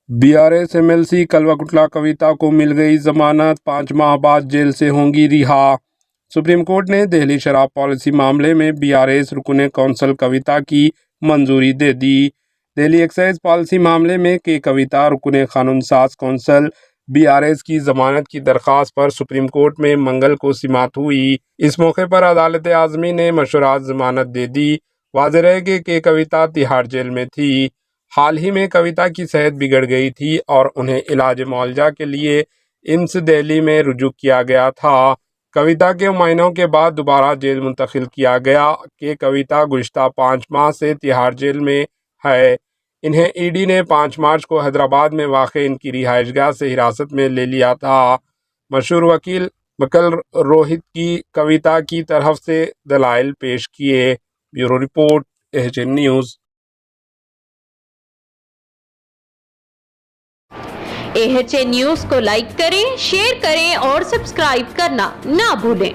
BRS MLC कल्वाकुटला कविता को मिल गई जमानत, 5 माह बाद जेल से होंगी रिहा। सुप्रीम कोर्ट ने दिल्ली शराब पॉलिसी मामले में बीआरएस रुकन कौंसल कविता की मंजूरी दे दी। दिल्ली एक्साइज पॉलिसी मामले में के कविता रुकन कानून साज कौंसल बीआरएस की जमानत की दरख्वास्त पर सुप्रीम कोर्ट में मंगल को समाअत हुई। इस मौके पर अदालत आज़मी ने मशरूत जमानत दे दी। वाज़ेह रहे कि के कविता तिहाड़ जेल में थी। हाल ही में कविता की सेहत बिगड़ गई थी और उन्हें इलाज मुआवजा के लिए एम्स दिल्ली में रुजू किया गया था। कविता के महीनों के बाद दोबारा जेल मुंतकिल किया गया। के कविता गुज़िश्ता 5 माह से तिहाड़ जेल में है। इन्हें ईडी ने 5 मार्च को हैदराबाद में वाक़ इनकी रिहाइशगाह से हिरासत में ले लिया था। मशहूर वकील बकल रोहित की कविता की तरफ से दलाइल पेश किए। Bureau report, AHN news. AHN news को लाइक करें, शेयर करें और सब्सक्राइब करना ना भूलें।